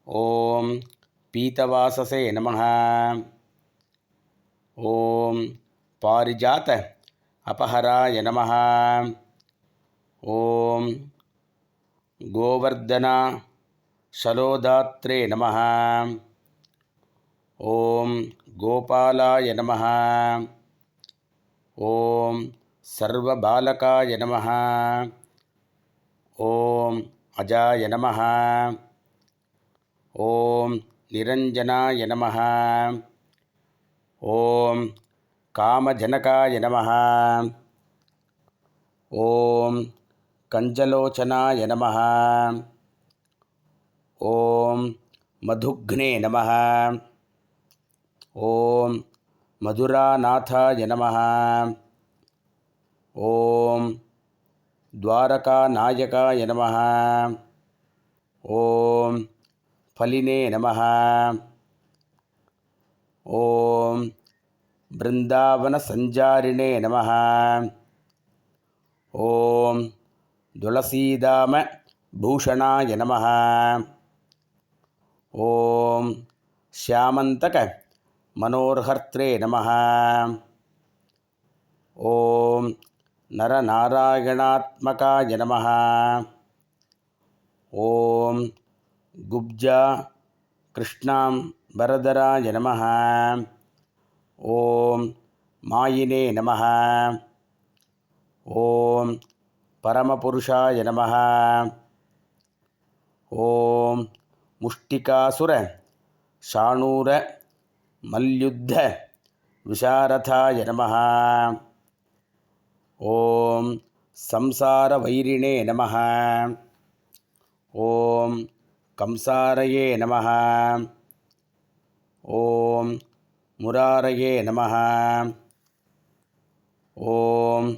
ॐ पीतवाससे नमः। ॐ पारिजात अपहराय नमः। ॐ गोवर्धना शलोदात्रे नमः। ॐ गोपालाय नमः। ॐ सर्वबालकाय नमः। ॐ अजाय नमः। ॐ निरञ्जनाय नमः। ॐ कामजनकाय नमः। ॐ कञ्जलोचनाय नमः। ॐ मधुघ्ने नमः। ॐ मधुरानाथाय नमः। ॐ द्वारकानायकाय नमः। ॐ फलिने नमः। ॐ बृन्दावनसञ्चारिणे नमः। ॐ तुलसीदामभूषणाय नमः। ॐ श्यामन्तकमनोर्हर्त्रे नमः। ॐ नरनारायणात्मकाय नमः। ॐ गुब्जा कृष्णाम्बरधराय नमः। ॐ मायिने नमः। ॐ परमपुरुषाय नमः। ॐ मुष्टिकासुर शाणूर मल्युद्ध विशारथाय नमः। ॐ संसारवैरिणे नमः। ॐ कंसारये नमः। ॐ मुरारये नमः। ॐ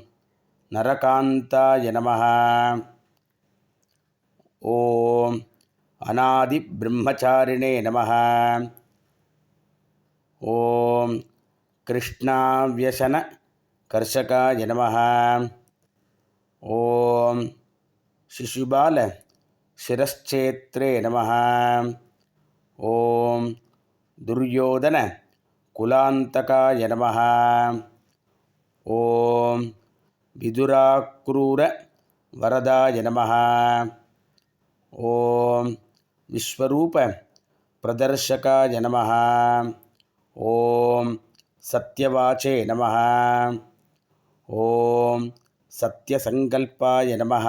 नरकान्ताय नमः। ॐ अनादिब्रह्मचारिणे नमः। ॐ कृष्णाव्यसनकर्षकाय नमः। ॐ शिशुपालशिरश्चेत्रे नमः। ॐ दुर्योधनकुलान्तकाय नमः। ॐ विदुराक्रूरवरदाय नमः। ॐ विश्वरूपप्रदर्शकाय नमः। ॐ सत्यवाचे नमः। ॐ सत्यसङ्कल्पाय नमः।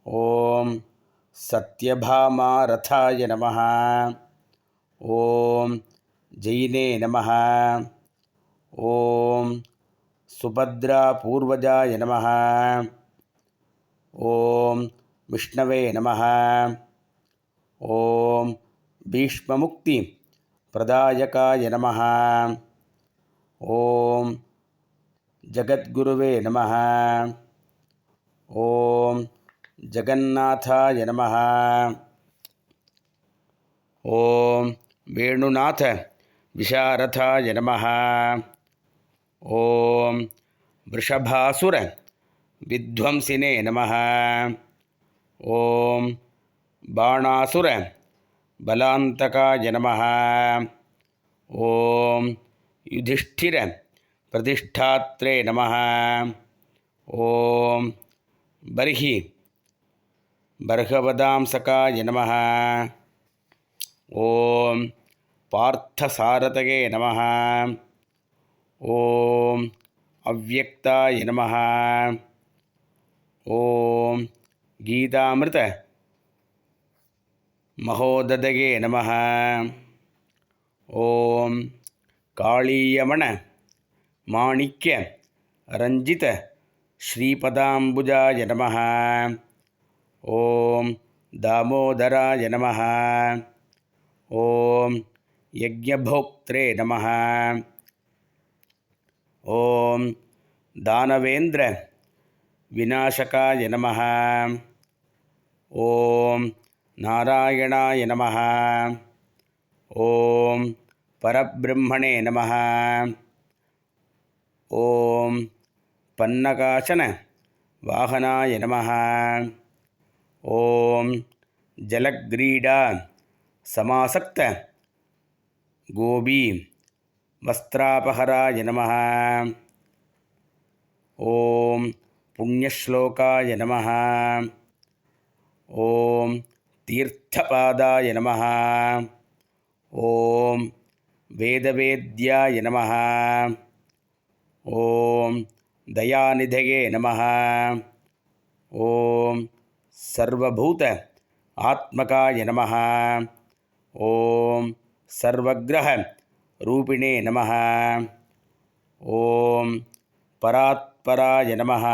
ॐ सत्यभामारथाय नमः। ॐ जैने नमः। ॐ सुभद्रापूर्वजाय नमः। ॐ विष्णवे नमः। ॐ भीष्ममुक्तिप्रदायकाय नमः। ॐ जगद्गुरुवे नमः। ॐ जगन्नाथाय नमः। ॐ वेणुनाथ विशारथाय नमः। ॐ वृषभासुर विध्वंसिने नमः। ॐ बाणासुर बलान्तकाय नमः। ॐ युधिष्ठिर பிரதிஷ்டாத்ரே நமः. ஓம் பர்ஹி பர்கவதாம்சகாய நமः. ஓம் பார்த்தசாரதகே நமः. ஓம் அவ்யக்தாய நமः. ஓம் கீதாமிருத மகோததகே நமः. ஓம் காளீயமண மாணிக்ய ரஞ்சித ஸ்ரீபதாம்புஜாய நமः. ஓம் தாமோதராய நமः. ஓம் யஜ்ஞபோக்த்ரே நமः. ஓம் தானவேந்திர விநாசகாய நமः. ஓம் நாராயணாய நமः. ஓம் பரபிரம்மணே நமः. ஓம் பன்னகாசன வாகனாய நமः. ஓம் ஜலக்ரீடா சமாசக்த கோபி வஸ்திராபஹராய நமः. ஓம் புண்ணியஸ்லோகாய நமः. ஓம் தீர்த்தபாதாய நமः. ஓம் வேதவேத்யாய நமः. ஓம் தயாநிதயே நமः. ஓம் சர்வபூத ஆத்மகாய நமः. ஓம் சர்வக்ரஹ ரூபிணே நமः. ஓம் பராத்பராய நமः.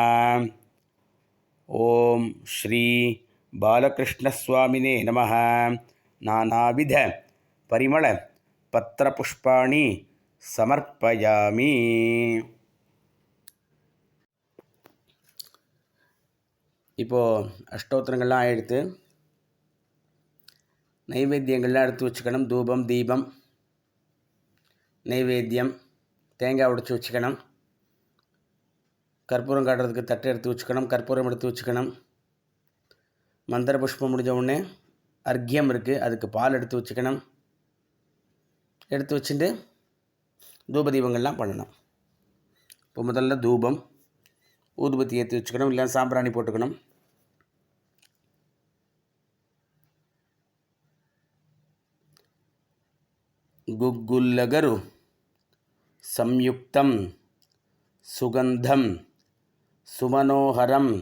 ஓம் ஸ்ரீ பாலகிருஷ்ணஸ்வாமினே நமः. நானாவித பரிமள பத்திரபுஷ்பாணி சமர்ப்பயாமி. இப்போது அஷ்டோத்திரங்கள்லாம் ஆகிடுத்து. நைவேத்தியங்கள்லாம் எடுத்து வச்சுக்கணும். தூபம், தீபம், நைவேத்தியம், தேங்காய் உடைச்சி வச்சுக்கணும். கற்பூரம் காட்டுறதுக்கு தட்டை எடுத்து வச்சுக்கணும். கற்பூரம் எடுத்து வச்சுக்கணும். மந்திர புஷ்பம் முடிஞ்ச உடனே அர்க்கியம் இருக்குது, அதுக்கு பால் எடுத்து வச்சுக்கணும். எடுத்து வச்சுட்டு தூப தீபங்கள்லாம் பண்ணணும். இப்போ முதல்ல தூபம், ஊதுபத்தி ஏற்றி வச்சுக்கணும். இல்லை சாம்பிராணி போட்டுக்கணும். குக்குல்லகரு சம்யுக்தம் சுகந்தம் சுமனோஹரம்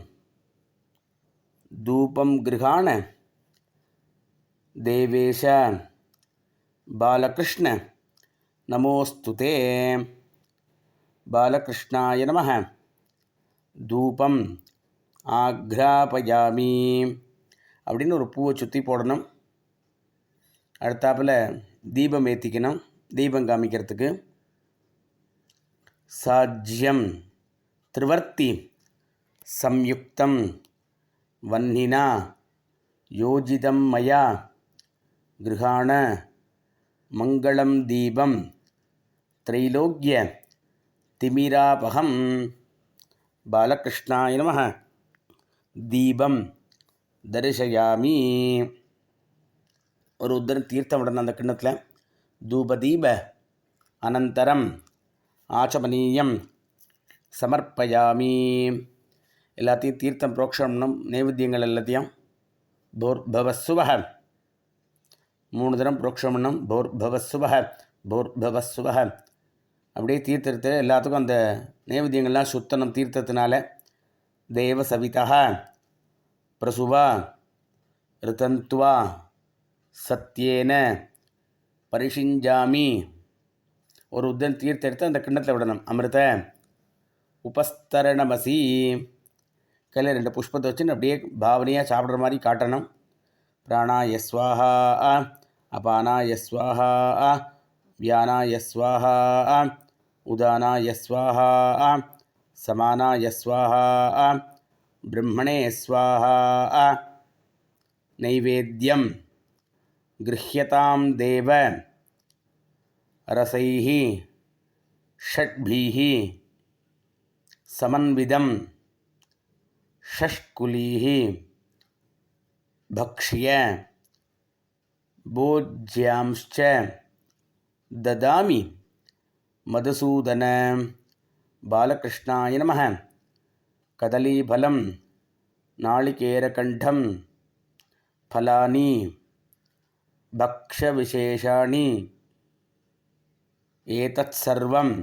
தூபம் கிருஹாண தேவேஷ பாலகிருஷ்ண நமோஸ்துதே. பாலகிருஷ்ணாய நமः. தூபம் ஆக்ராபயாமி அப்படின்னு ஒரு பூவை சுற்றி போடணும். அடுத்தாப்பில் தீபம் ஏற்றிக்கணும். தீபம் காமிக்கிறதுக்கு சாஜ்யம் திரிவர்த்தி சம்யுக்தம் வன்னினா யோஜிதம் மயா கிருஹாண மங்களம் தீபம் த்ரைலோக்ய திமிராபகம். பாலகிருஷ்ணாய நமः. தீபம் தரிசயாமி. ஒரு உத்தரம் தீர்த்தம் விடணும் அந்த கிண்ணத்தில். தூபதீப அனந்தரம் ஆச்சமனீயம் சமர்ப்பயாமி. எல்லாத்தையும் தீர்த்தம் புரோக்ஷணம், நைவேத்தியங்கள் எல்லாத்தையும் போர்பவசுவஹ 3 தரம் புரோக்ஷணம். போர்பவசுவஹ போர்பவசுவஹ அப்படியே தீர்த்தத்தை எல்லாத்துக்கும் அந்த நைவேத்தியங்கள்லாம் சுத்தனம் தீர்த்தத்தினால. தேவ சவிதா பிரசுவா ரிதந்த்வா சத்யேன பரிஷிஞ்சாமி. ஒரு உத்தன் தீர்த்த எடுத்து அந்த கிண்ணத்தில் விடணும். அமிர்த உபஸ்தரணமசி. கையில் 2 புஷ்பத்தை வச்சுன்னு அப்படியே பாவனையாக சாப்பிட்ற மாதிரி காட்டணும். பிராணாய ஸ்வாஹா அபானாய ஸ்வாஹா வியானாய ஸ்வாஹா உதானாய ஸ்வாஹா சமானாய ஸ்வாஹா பிரம்மணே ஸ்வாஹா. நைவேத்யம் கிருஹ்யதாம் தேவ ரசைः ஷட்பிः சமன்விதம் ஷஷ்குலீः பக்ஷ்ய போஜ்யாம்ச்ச ததாமி மதுசூதன. பாலகிருஷ்ணாய நமः. கதலீபலம் நாளிகேரகண்டம் ஃபலானி பக்ஷவிசேஷாணி ஏதத் சர்வம்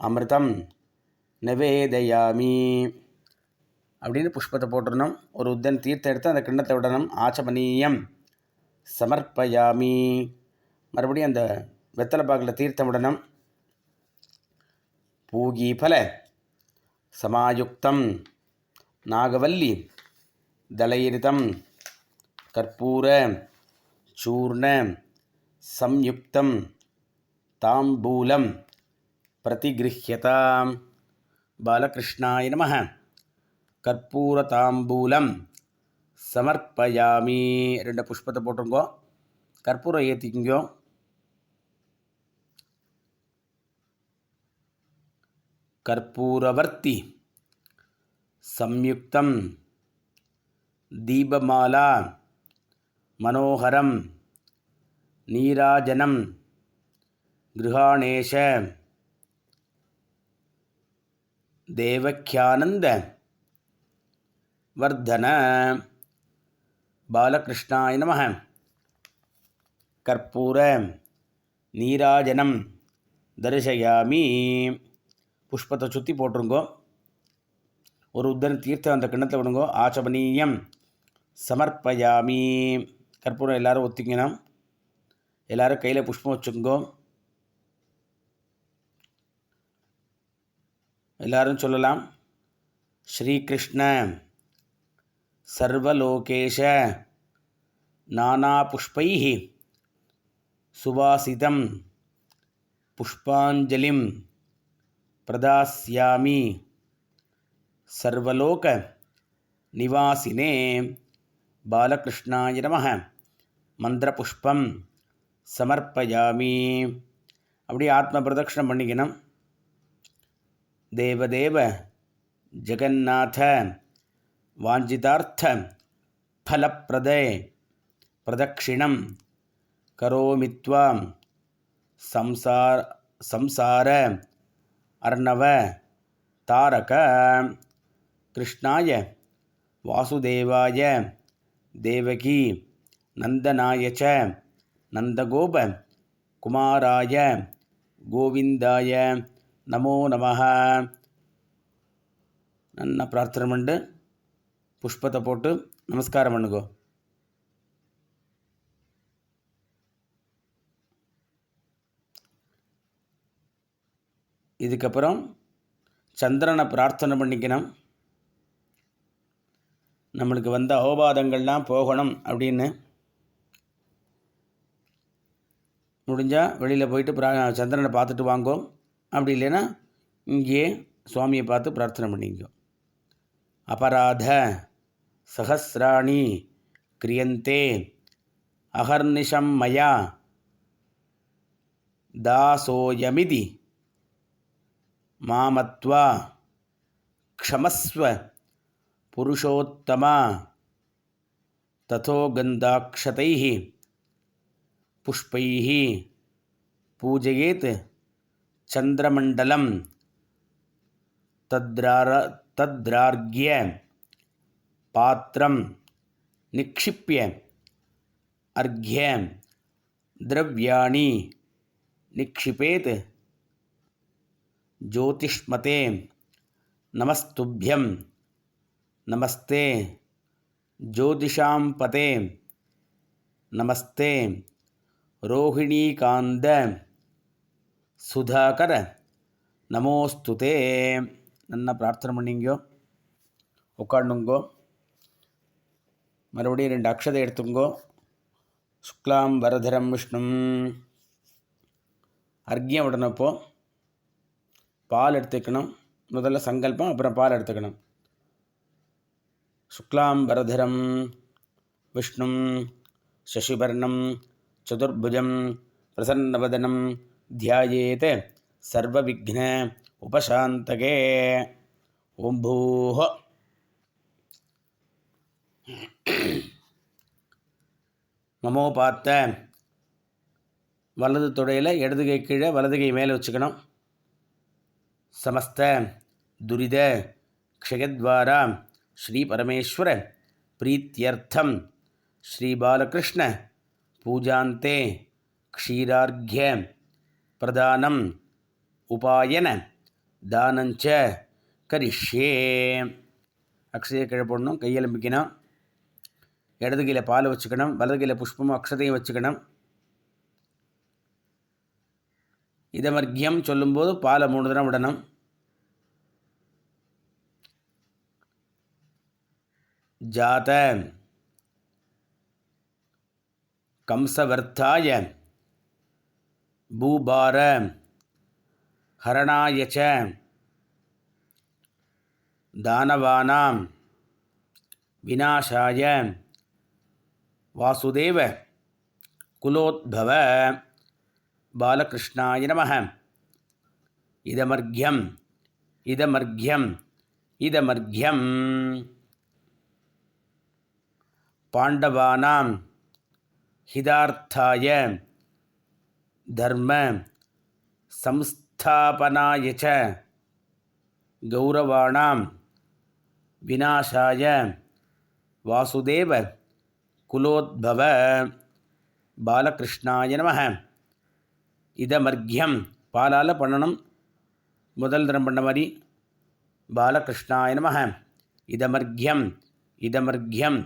அமிர்தம் நிவேதயாமி அப்படின்னு புஷ்பத்தை போட்டுடணும். ஒரு உத்தன் தீர்த்தம் எடுத்து அந்த கிண்ணத்தை விடணும். ஆச்சமனீயம் சமர்ப்பயாமி. மறுபடியும் அந்த வெத்தலை பாக்கில் தீர்த்தம் விடணும். பூகீபல சமாயுக்தம் நாகவல்லி தளைரிதம் கற்பூர சூர்ண சம்யுக்தம் தாம்பூலம் பிரதிகிருஹ்யதாம். பாலகிருஷ்ணாய நமः. கற்பூர தாம்பூலம் சமர்ப்பயாமி. 2 புஷ்பத்தை போட்டுருங்கோ. கற்பூரம் ஏற்றிக்குங்கோ. கற்பூரவர்த்தி சம்யுக்தம் தீபமாலா மனோகரம் நீராஜனம் கிருஹாணேஷ தேவக்யானந்த வர்தன. பாலகிருஷ்ணாய நமः. கற்பூர நீராஜனம் தரிசயாமி. புஷ்பத்தை சுற்றி போட்டுருங்கோ. ஒரு உத்தரம் தீர்த்தம் அந்த கிண்ணத்தில் விடுங்கோ. ஆச்சமனீயம் சமர்ப்பயாமி. கற்பூரம் எல்லோரும் ஒத்திக்கணும். எல்லோரும் கையில் புஷ்பம் வச்சுக்கோங்கோ. எல்லாரும் சொல்லலாம். ஸ்ரீகிருஷ்ண சர்வலோகேஷ நானா புஷ்பைஹி சுவாசிதம் புஷ்பாஞ்சலிம் பிரதாஸ்யாமி சர்வலோக நிவாசினே பாலகிருஷ்ணாய நமः. மந்திரபுஷ்பம் சமர்ப்பயாமி. அப்படியே ஆத்ம பிரதட்சணம் பண்ணிக்கணும். தேவதேவ ஜெகநாத வாஞ்சிதார்த்த ஃபலப்ரதே பிரதட்சிணம் கரோமித்வாம் சம்சார அர்ணவ தாரக. கிருஷ்ணாய வாசுதேவாய தேவகி நந்தனாய ச நந்தகோப குமாராய கோவிந்தாய நமோ நமः. நல்லா பிரார்த்தனை பண்ணிட்டு புஷ்பத்தை போட்டு நமஸ்காரம் பண்ணுங்கோ. இதுக்கப்புறம் சந்திரனை பிரார்த்தனை பண்ணிக்கணும். நம்மளுக்கு வந்த அவபாதங்கள்லாம் போகணும் அப்படின்னு முடிஞ்சால் வெளியில் போயிட்டு சந்திரனை பார்த்துட்டு வாங்கோ. அப்படி இல்லைன்னா இங்கேயே சுவாமியை பார்த்து பிரார்த்தனை பண்ணிக்கோ. அபராத சஹஸ்ராணி கிரியந்தே அகர்நிஷம் மயா தாசோயமிதி மாமத்வா க்ஷமஸ்வ புருஷோத்தமா ததோ கந்தாக்ஷதைஹ புஷ்பைஹ பூஜயேத் சந்திரமண்டலம் தத்ரார்க்ய பாத்திரம் நிக்ஷிப்ய அர்க்ய திரவ்யாணி நிக்ஷிபேத் ஜோதிஷ்மதே நமஸ்துभ्यं நமஸ்தே ஜோதிஷாம் பதே நமஸ்தே ரோஹிணீகாந்த சுதாகர நமோஸ்துதே. நல்லா பிரார்த்தனை பண்ணிங்கோ. உட்காந்துங்கோ. மறுபடியும் 2 அக்ஷதை எடுத்துங்கோ. சுக்லாம் வரதரம் விஷ்ணும். அர்க்கியம் விடனப்போ பால் எடுத்துக்கணும். முதல்ல சங்கல்பம், அப்புறம் பால் எடுத்துக்கணும். சுக்லாம் வரதரம் விஷ்ணும் சசிவர்ணம் சதுர்புஜம் பிரசன்னவதனம் தியாயேத் சர்வவிக்ன உபசாந்தகே. ஓம் பூஹ. மமோபாத்த வலது தொடையில் இடது கை கீழே வலது கை மேலே வச்சுக்கணும். समस्त दुरिद क्षयद्वारा श्री परमेश्वर प्रीत्यर्थम श्री बालकृष्ण पूजान्ते क्षीरार्घ्य प्रदानम उपायन दानंच करिष्ये. அக்ஷய கீழே போடணும், கையெலும்பிக்கணும், இடது கையில் பால் வச்சுக்கணும், வலது கையில் புஷ்பமும் அக்ஷதையும் வச்சுக்கணும். இதமர்க்கியம் சொல்லும்போது பாலை 3 தடவை விடணும். ஜாத கம்சவர்த்தாய பூபார ஹரணாய ச தானவானாம் விநாசாய வாசுதேவ குலோத்பவ பாலகிருஷ்ணாய நமः. இதமர்க்கியம் இதமர்க்கியம் இதமர்க்கியம் பாண்டவானாம் ஹிதார்த்தாய தர்ம சம்ஸ்தாபனாய ச கௌரவாணாம் விநாசாய வாசுதேவ குலோத்பவ பாலகிருஷ்ணாய நமः. இதமர்க்கியம் பாலால் பண்ணணும், முதல் தரம் பண்ண மாதிரி பாலகிருஷ்ணாய நமः. இதமர்க்கியம் இதமர்க்கியம்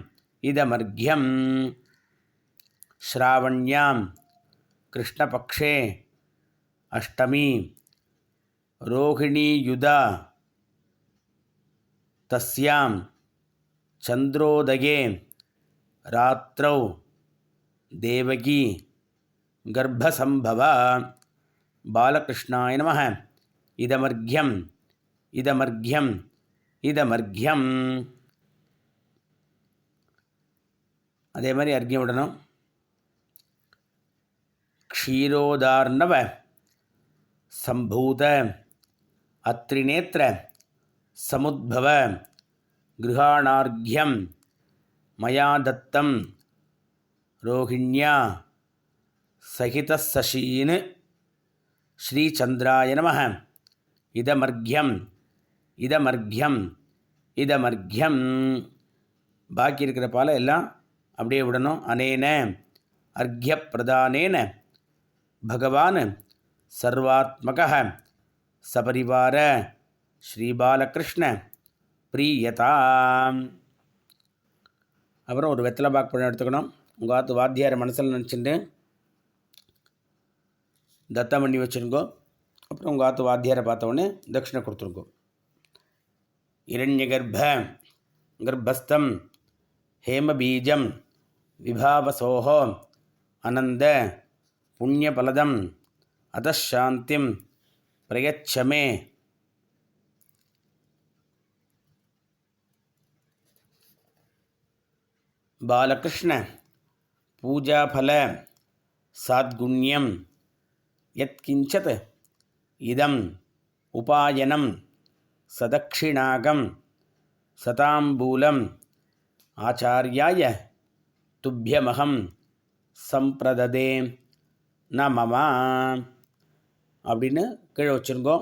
இதமர்க்கியம் ஸ்ராவண்யாம் கிருஷ்ணபக்ஷே அஷ்டமி ரோஹிணீயுதா தஸ்யாம் சந்திரோதயே ராத்திரௌ தேவகி கர்ப்பசம்பவா பாலகிருஷ்ணாய நமः. இதமர்க்கியம் இதமர்க்கியம் இதமர்க்கியம். அதே மாதிரி அர்க்கியம் விடணும். க்ஷீரோதார்ணவ சம்பூத அத்ரிநேத்திர சமுத்பவ கிருஹாணார்க்யம் மயா தத்தம் ரோஹிண்யா சகிதசசீன் ஸ்ரீசந்திராய நமः. இதமர்க்கியம் இதமர்க்கியம் இதமர்க்கியம். பாக்கி இருக்கிற பாலை எல்லாம் அப்படியே விடணும். அனேன அர்க்ய பிரதானேன பகவான் சர்வாத்மகः சபரிவார ஸ்ரீபாலகிருஷ்ண பிரியதாம். அப்புறம் ஒரு வெத்தலை பாக்கு பழம் எடுத்துக்கணும். உங்கள் ஆற்று வாத்தியாரை மனசில் நினச்சிட்டு தத்தம் பண்ணி வச்சுருங்கோ. அப்புறம் உங்கள் ஆற்று வாத்தியாரை பார்த்தவொடனே தட்சிணை கொடுத்துருங்கோ. கர்ப்பஸ்தம் ஹேமபீஜம் விபாவசோஹோ அனந்த புண்ணியபலதம் அதசாந்திம் பிரயச்சமே. பாலகிருஷ்ண பூஜாபல சாத்குண்யம் யத்கிஞ்சத் இதம் உபாயனம் சதக்ஷிணாகம் சதாம்பூலம் ஆச்சார்யாய துப்பியமகம் சம்பிரததே நமமா அப்படின்னு கீழே வச்சுருங்கோ.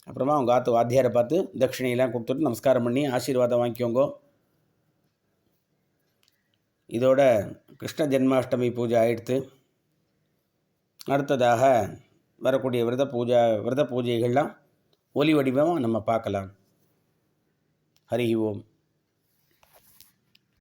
அப்புறமா அவங்க ஆற்று வாத்தியாரை பார்த்து தட்சிணையெல்லாம் கொடுத்துட்டு நமஸ்காரம் பண்ணி ஆசீர்வாதம் வாங்கிக்கோங்கோ. இதோட கிருஷ்ண ஜென்மாஷ்டமி பூஜை ஆயிடுத்து. அடுத்ததாக வரக்கூடிய விரத பூஜைகள்லாம் ஒலி வடிவமாக நம்ம பார்க்கலாம். ஹரி ஓம்.